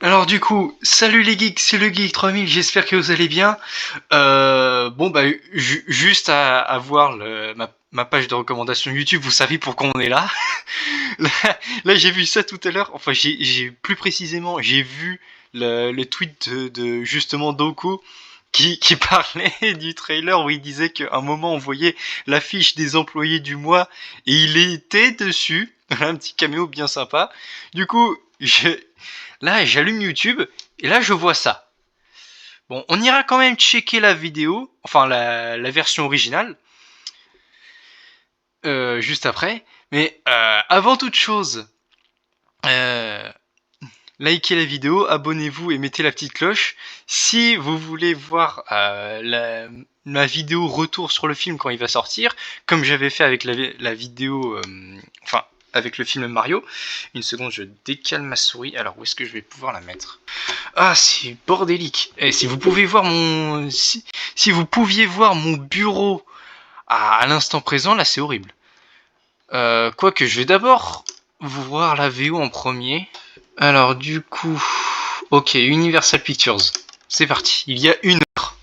Alors du coup, salut les geeks, c'est le Geek 3000, j'espère que vous allez bien. Bon bah juste à voir ma page de recommandation YouTube, vous savez pourquoi on est là. Là, j'ai vu ça tout à l'heure, enfin j'ai plus précisément, j'ai vu le tweet de justement Doko qui parlait du trailer où il disait qu'à un moment on voyait l'affiche des employés du mois et il était dessus. Voilà, un petit caméo bien sympa. Du coup, là j'allume YouTube et là je vois ça. Bon, on ira quand même checker la vidéo, enfin la version originale, juste après. Mais avant toute chose, euh, likez la vidéo, abonnez-vous et mettez la petite cloche. Si vous voulez voir ma vidéo retour sur le film quand il va sortir, comme j'avais fait avec la vidéo, enfin avec le film Mario. Une seconde, je décale ma souris. Alors où est-ce que je vais pouvoir la mettre? Ah, c'est bordélique. Et si vous pouvez voir si vous pouviez voir mon bureau à l'instant présent, là c'est horrible. Quoique, je vais d'abord voir la VO en premier. Alors du coup, ok, Universal Pictures, c'est parti, il y a une heure.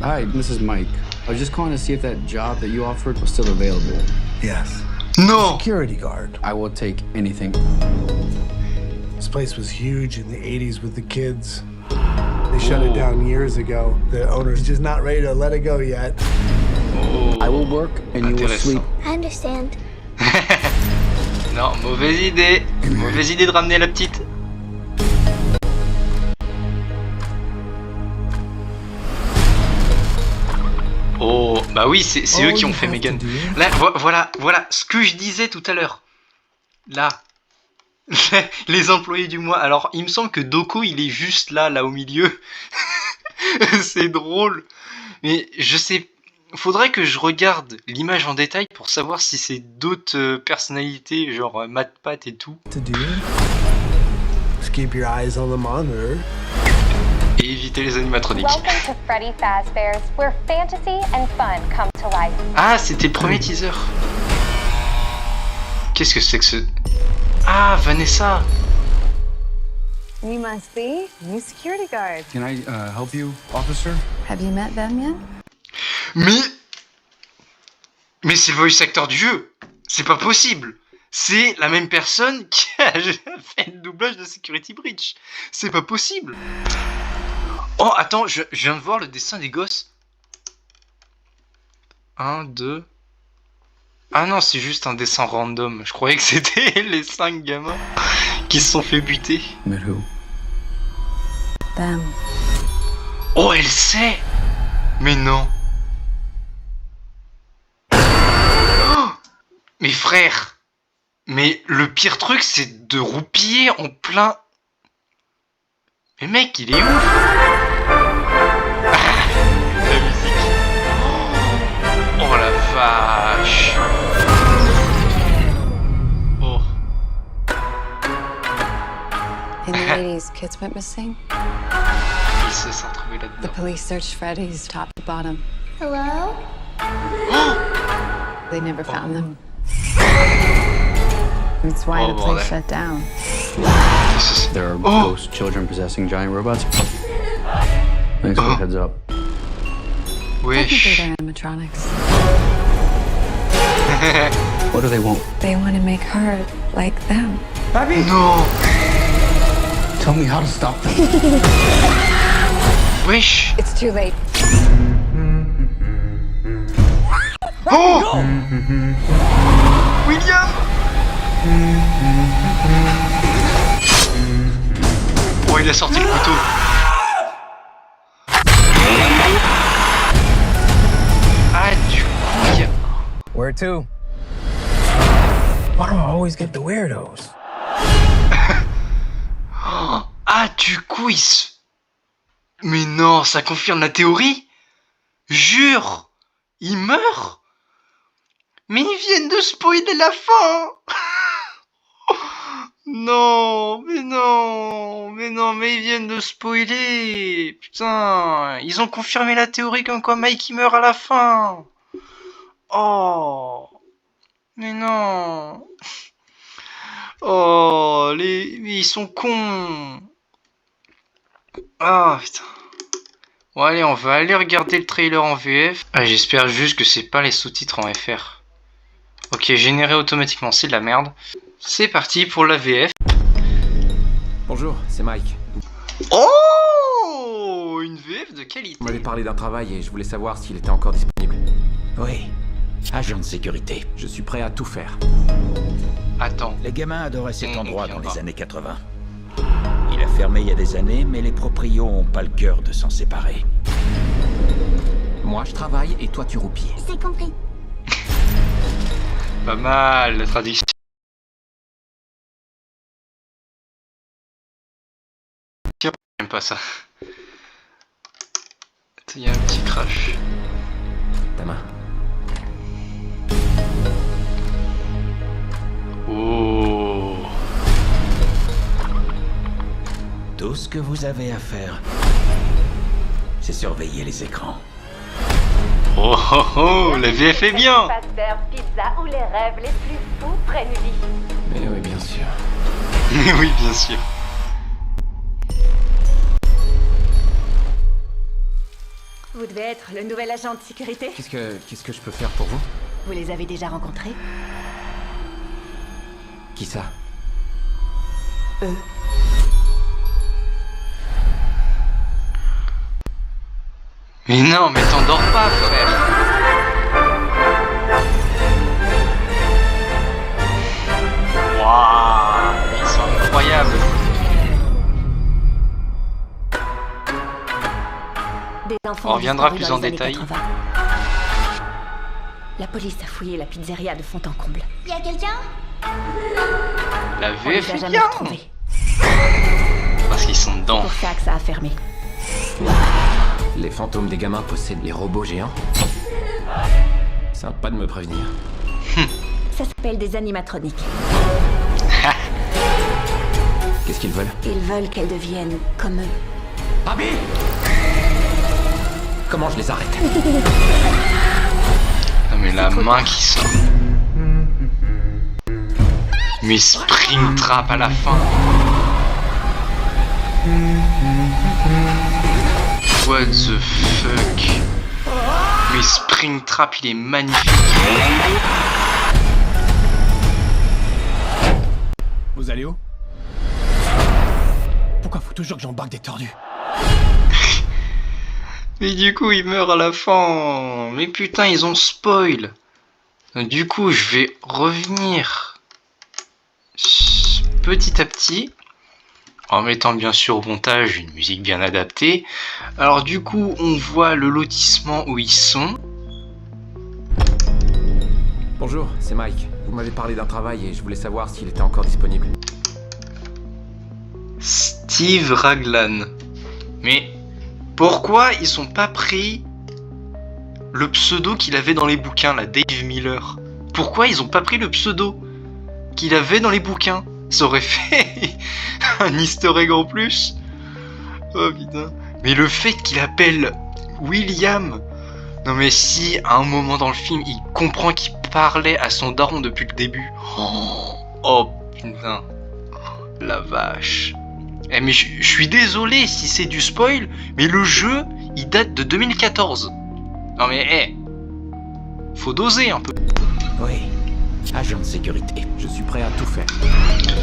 Hi, this is Mike. I was just calling to see if that job that you offered was still available. Yes. Non. Security guard. I will take anything. This place was huge in the 80s with the kids. They shut it down years ago. The owner's just not ready to let it go yet. I will work and you will sleep. I understand. Non, mauvaise idée. Mauvaise idée de ramener la petite. Oh, bah oui, c'est eux qui ont fait Megan. Là, voilà ce que je disais tout à l'heure. Là, les employés du mois. Alors, il me semble que Doko, il est juste là au milieu. C'est drôle. Mais je sais, faudrait que je regarde l'image en détail pour savoir si c'est d'autres personnalités, genre MatPat et tout. To do. Just keep your eyes on the monitor. Et éviter les animatroniques. Welcome to Freddy Fazbear's, where fantasy and fun come to life. Ah, c'était le premier teaser. Qu'est-ce que c'est que ce... Ah, Vanessa. You must be new security guard. Can I help you, officer? Have you met them yet? Mais c'est le voice actor du jeu. C'est pas possible. C'est la même personne qui a fait le doublage de Security Breach. C'est pas possible. Oh, attends, je viens de voir le dessin des gosses. 1, 2... Ah non, c'est juste un dessin random. Je croyais que c'était les 5 gamins qui se sont fait buter. Met who? Them. Oh, elle sait. Mais non. Oh, mes frères. Mais le pire truc, c'est de roupiller en plein... Mais mec, il est ouf. La musique. Oh la vache. Oh. In the 80s, kids went missing. Il se sont retrouvés The là-dedans. police searched Freddy's top to bottom. Hello? They never found them. That's why the bordel. place shut down. There are Oh. ghost children possessing giant robots. Thanks for the heads up. Technically, Wesh. they're animatronics. What do they want? They want to make her like them. Non. Tell me how to stop them. Wesh. It's too late. Oh. William. Oh, il a sorti le couteau. Ah, du coup, il y a... Where to? Why do I always get the weirdos? Ah, du coup, il se... Mais non, ça confirme la théorie. Jure. Il meurt. Mais ils viennent de spoiler la fin. Non, mais non, mais ils viennent de spoiler. Putain, ils ont confirmé la théorie comme quoi Mikey meurt à la fin. Oh, mais non. Oh. Oh, mais ils sont cons. Ah, putain. Bon, allez, on va aller regarder le trailer en VF. Ah, j'espère juste que c'est pas les sous-titres en FR. Ok, généré automatiquement, c'est de la merde. C'est parti pour la VF. Bonjour, c'est Mike. Oh, une VF de qualité. Vous m'avez parlé d'un travail et je voulais savoir s'il était encore disponible. Oui, agent de sécurité. Je suis prêt à tout faire. Attends. Les gamins adoraient cet endroit dans viens les années 80. Il a fermé il y a des années, mais les proprios ont pas le cœur de s'en séparer. Moi, je travaille et toi, tu roupies. C'est compris. Pas mal, la traduction. J'aime pas ça. Il y a un petit crash. Ta main. Oh. Tout ce que vous avez à faire, c'est surveiller les écrans. Oh oh oh, la VF est bien. Fazbear's Pizza où les rêves les plus fous prennent vie. Mais oui, bien sûr. Oui, bien sûr. Vous devez être le nouvel agent de sécurité. Qu'est-ce que je peux faire pour vous? Vous les avez déjà rencontrés? Qui ça? Eux. Mais non, mais t'endors pas, frère. Waouh, ils sont incroyables. Des enfants On reviendra disparus plus dans en les années détail. 80. La police a fouillé la pizzeria de fond en comble. Y a quelqu'un? La On les VF a est jamais bien. retrouvés. Parce qu'ils sont C'est dedans. pour ça que ça a fermé. Les fantômes des gamins possèdent les robots géants? Sympa de me prévenir. Ça s'appelle des animatroniques. Qu'est-ce qu'ils veulent? Ils veulent qu'elles deviennent comme eux. Abby! Comment je les arrête? Non mais la main qui sort. Mais Springtrap à la fin. What the fuck? Mais Springtrap il est magnifique. Vous allez où? Pourquoi faut toujours que j'embarque des tordus? Mais du coup il meurt à la fin. Mais putain ils ont spoil. Du coup je vais revenir petit à petit. En mettant bien sûr au montage une musique bien adaptée. Alors du coup on voit le lotissement où ils sont. Bonjour, c'est Mike. Vous m'avez parlé d'un travail et je voulais savoir s'il était encore disponible. Steve Raglan. Mais pourquoi ils ont pas pris le pseudo qu'il avait dans les bouquins, la Dave Miller? Pourquoi ils ont pas pris le pseudo qu'il avait dans les bouquins? Ça aurait fait un easter egg en plus. Oh putain. Mais le fait qu'il appelle William... Non mais si à un moment dans le film il comprend qu'il parlait à son daron depuis le début. Oh putain. La vache. Eh mais je suis désolé si c'est du spoil, mais le jeu il date de 2014. Non mais faut doser un peu. Oui, agent de sécurité. Je suis prêt à tout faire.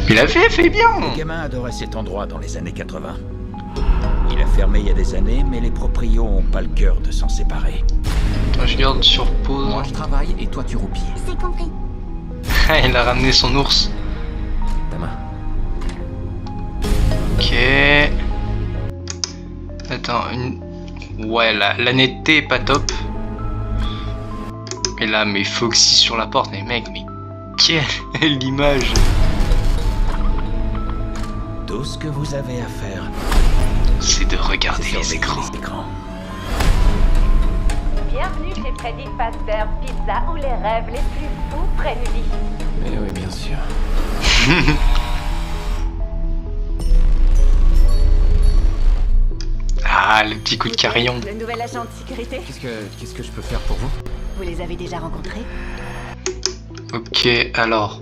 Mais la VF est bien. Les gamins adoraient cet endroit dans les années 80. Il a fermé il y a des années, mais les proprios ont pas le cœur de s'en séparer. Je garde sur pause. Moi, je travaille et toi, tu roupies. C'est compris. Il a ramené son ours. Ta main. Ok. Attends, ouais, la netteté est pas top. Et là, mais Foxy sur la porte, mais mec, mais quelle image. Tout ce que vous avez à faire, C'est de regarder c'est les surveiller écrans. les écrans. Bienvenue chez Freddy Fazbear's Pizza où les rêves les plus fous prennent vie. Mais oui, bien sûr. Ah, le petit coup de carillon. Le nouvel agent de sécurité. Qu'est-ce que je peux faire pour vous? Vous les avez déjà rencontrés? Ok, alors.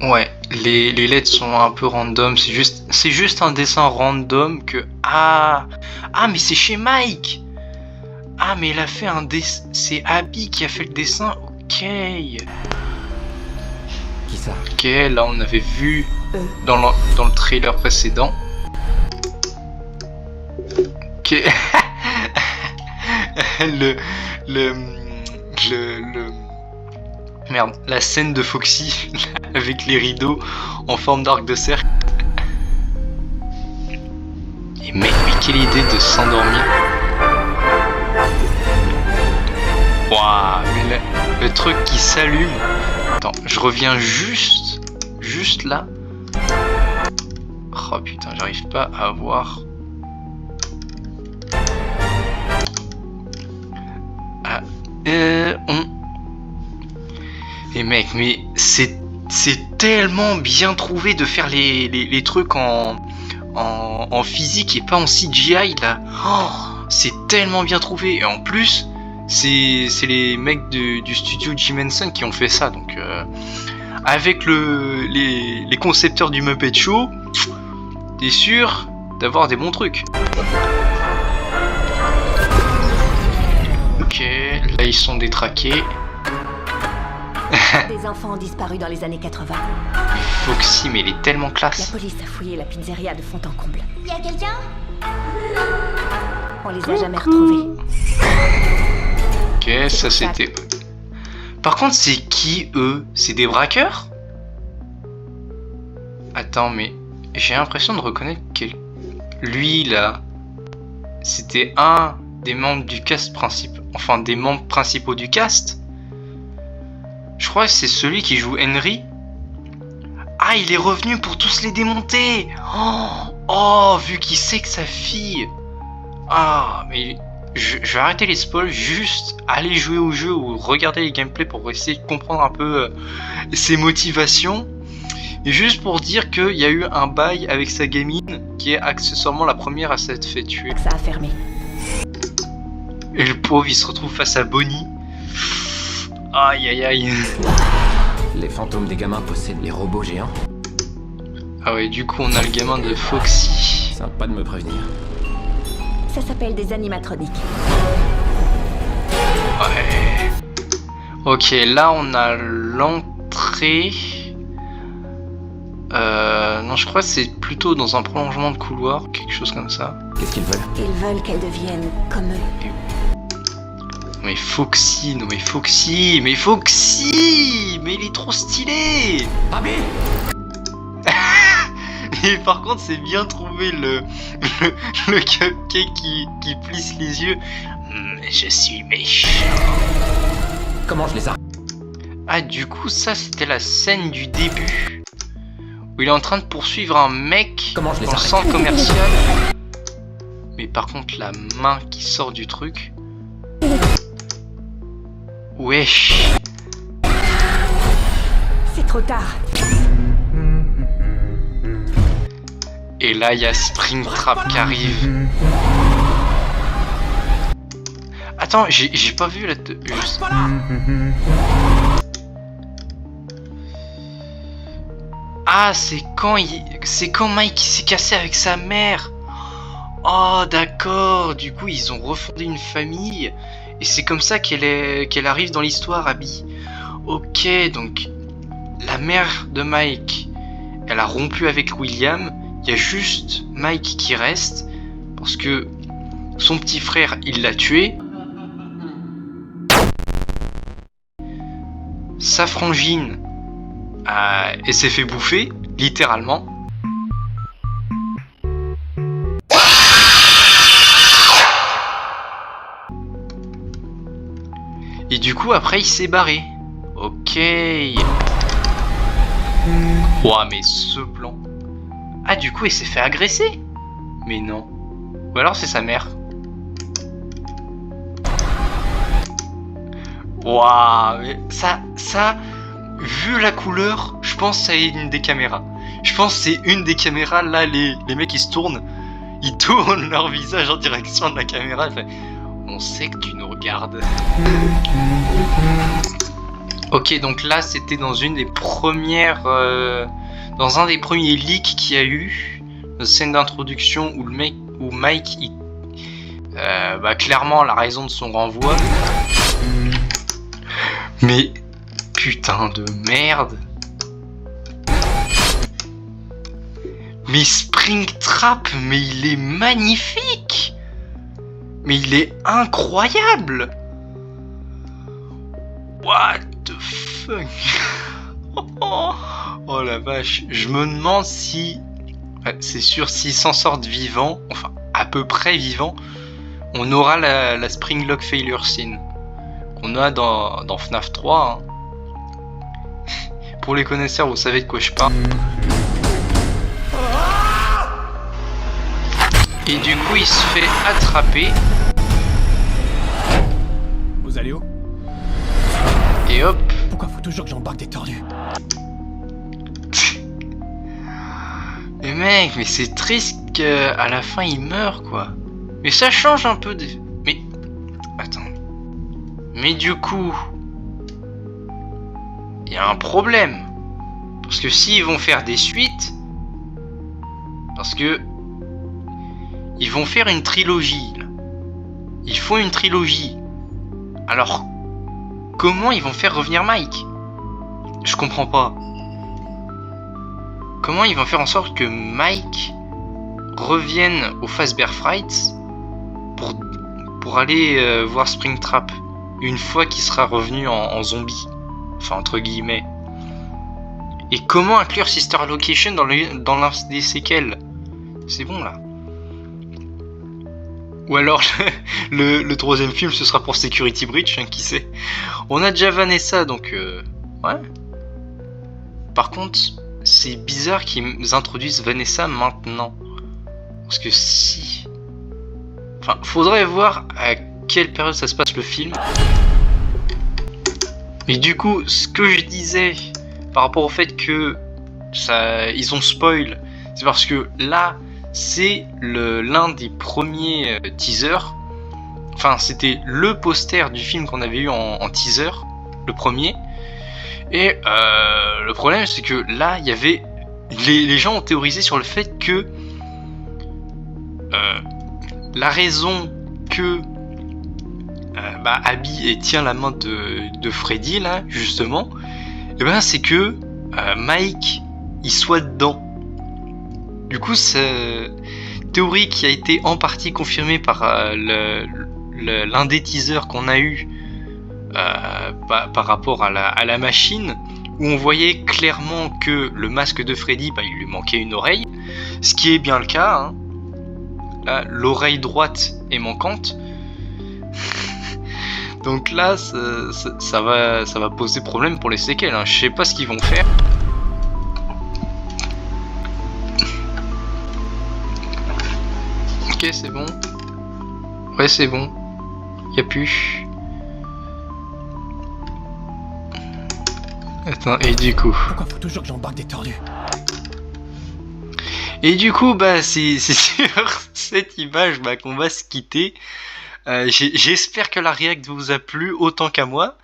Ouais, les lettres sont un peu random, c'est juste un dessin random que... Ah, mais c'est chez Mike. Ah, mais il a fait un dessin... C'est Abby qui a fait le dessin, ok. Qui ça? Ok, là on avait vu dans le trailer précédent. Ok. Merde, la scène de Foxy avec les rideaux en forme d'arc de cercle. Et mec, mais quelle idée de s'endormir. Waouh, mais le truc qui s'allume. Attends, je reviens juste là. Oh putain, j'arrive pas à voir. Ah, Et mec, mais c'est tellement bien trouvé de faire les trucs en physique et pas en CGI là. Oh, c'est tellement bien trouvé. Et en plus, c'est les mecs du studio Jim Henson qui ont fait ça. Donc avec les concepteurs du Muppet Show, t'es sûr d'avoir des bons trucs. Ok, là ils sont détraqués. Des enfants ont disparu dans les années 80. Foxy, mais il est tellement La classe. police a fouillé la pizzeria de fond en comble. Y a quelqu'un? On les a jamais retrouvés. Ok, ça c'était... Par contre, c'est qui eux? C'est des braqueurs? Attends, mais j'ai l'impression de reconnaître lui là, c'était un des membres du cast principal, enfin des membres principaux du cast. Je crois que c'est celui qui joue Henry. Ah, il est revenu pour tous les démonter. Oh, vu qu'il sait que sa fille... Ah, mais je vais arrêter les spoils, juste aller jouer au jeu ou regarder les gameplays pour essayer de comprendre un peu ses motivations. Et juste pour dire qu'il y a eu un bail avec sa gamine qui est accessoirement la première à s'être fait tuer. Ça a fermé. Et le pauvre, il se retrouve face à Bonnie. Aïe aïe aïe. Les fantômes des gamins possèdent les robots géants. Ah ouais, du coup on a le gamin de Foxy. Sympa de me prévenir. Ça s'appelle des animatroniques. Ouais. Ok, là on a l'entrée. Non, je crois que c'est plutôt dans un prolongement de couloir, quelque chose comme ça. Qu'est-ce qu'ils veulent? Ils veulent qu'elles deviennent comme eux. Mais Foxy, non mais Foxy, mais il est trop stylé. Abby! Et par contre c'est bien trouvé le cupcake qui plisse les yeux. Je suis méchant. Comment je les arrête? Ah, du coup ça c'était la scène du début où il est en train de poursuivre un mec Comment je les dans le arrête? centre commercial. Mais par contre la main qui sort du truc. Wesh. C'est trop tard. Et là, il y a Springtrap qui arrive. Attends, j'ai pas vu la... Ah, c'est quand Mike s'est cassé avec sa mère. Oh, d'accord. Du coup, ils ont refondé une famille. Et c'est comme ça qu'elle arrive dans l'histoire, Abby. Ok, donc... La mère de Mike, elle a rompu avec William. Il y a juste Mike qui reste. Parce que son petit frère, il l'a tué. Sa frangine, elle s'est fait bouffer, littéralement. Et du coup, après, il s'est barré. Ok. Ouah, mais ce plan. Ah, du coup, il s'est fait agresser. Mais non. Ou alors, c'est sa mère. Waouh, mais ça, vu la couleur, je pense que c'est une des caméras. Je pense que c'est une des caméras, là, les mecs, ils se tournent. Ils tournent leur visage en direction de la caméra. On sait que tu nous regardes. Ok, donc là c'était dans une des premières, dans un des premiers leaks qu'il y a eu, une scène d'introduction où Mike, clairement la raison de son renvoi. Mais putain de merde. Mais Springtrap, mais il est magnifique. Mais il est incroyable. What the fuck. Oh la vache. Je me demande si... c'est sûr, s'ils s'en sortent vivants, enfin à peu près vivants, on aura la Springlock Failure Scene qu'on a dans FNAF 3. Hein. Pour les connaisseurs, vous savez de quoi je parle. Et du coup, il se fait attraper. Vous allez où? Et hop. Pourquoi faut toujours que j'embarque des tordus? Mais mec, mais c'est triste qu'à la fin il meurt quoi. Mais ça change un peu de... Mais... Attends. Mais du coup... Il y a un problème. Parce que s'ils vont faire des suites... Parce que... Ils vont faire une trilogie. Là. Ils font une trilogie. Alors... Comment ils vont faire revenir Mike? Je comprends pas. Comment ils vont faire en sorte que Mike revienne au Fazbear Frights pour aller voir Springtrap une fois qu'il sera revenu en zombie, enfin entre guillemets. Et comment inclure Sister Location dans l'un des séquelles? C'est bon là. Ou alors le troisième film ce sera pour Security Breach, hein, qui sait. On a déjà Vanessa donc ouais. Par contre c'est bizarre qu'ils introduisent Vanessa maintenant. Parce que si... Enfin, faudrait voir à quelle période ça se passe le film. Et du coup, ce que je disais par rapport au fait que ils ont spoil, c'est parce que là, c'est l'un des premiers teasers. Enfin, c'était le poster du film qu'on avait eu en teaser, le premier. Et le problème c'est que là il y avait les gens ont théorisé sur le fait que la raison que Abby tient la main de Freddy là justement, et ben c'est que Mike il soit dedans. Du coup c'est théorie qui a été en partie confirmée par l'un des teasers qu'on a eu. Par rapport à la machine, où on voyait clairement que le masque de Freddy, il lui manquait une oreille, ce qui est bien le cas. Hein. Là, l'oreille droite est manquante. Donc là, ça va poser problème pour les séquelles. Hein. Je sais pas ce qu'ils vont faire. Ok, c'est bon. Ouais, c'est bon. Y a plus. Attends, et du coup... Pourquoi faut toujours que j'embarque des tordus? Et du coup, c'est sur cette image qu'on va se quitter. J'espère que la react vous a plu autant qu'à moi.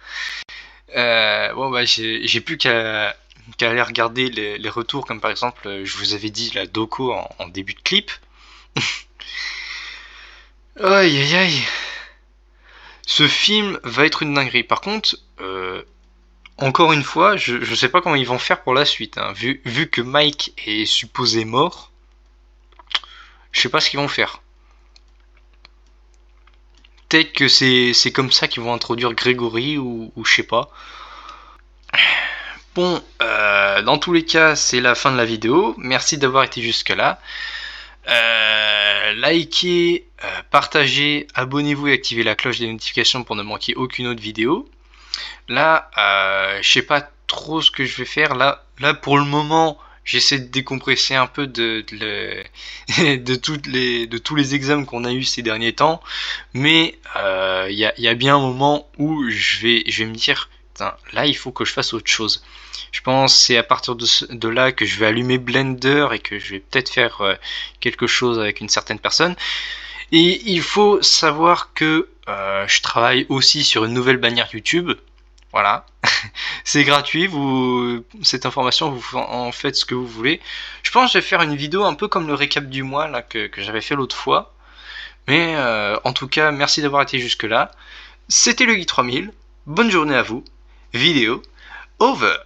J'ai plus qu'à aller regarder les retours, comme par exemple, je vous avais dit la Doko en début de clip. Aïe aïe aïe. Ce film va être une dinguerie. Par contre... Encore une fois, je sais pas comment ils vont faire pour la suite. Hein. Vu que Mike est supposé mort, je sais pas ce qu'ils vont faire. Peut-être que c'est comme ça qu'ils vont introduire Grégory ou je sais pas. Bon, dans tous les cas, c'est la fin de la vidéo. Merci d'avoir été jusque là. Likez, partagez, abonnez-vous et activez la cloche des notifications pour ne manquer aucune autre vidéo. Là, je sais pas trop ce que je vais faire. Là pour le moment, j'essaie de décompresser un peu de tous les examens qu'on a eu ces derniers temps. Mais il y a bien un moment où je vais me dire, là il faut que je fasse autre chose. Je pense que c'est à partir de là que je vais allumer Blender et que je vais peut-être faire quelque chose avec une certaine personne. Et il faut savoir que je travaille aussi sur une nouvelle bannière YouTube. Voilà. C'est gratuit, cette information, vous en faites ce que vous voulez. Je pense que je vais faire une vidéo un peu comme le récap du mois là, que j'avais fait l'autre fois. Mais en tout cas, merci d'avoir été jusque là. C'était le Guy 3000. Bonne journée à vous. Vidéo over.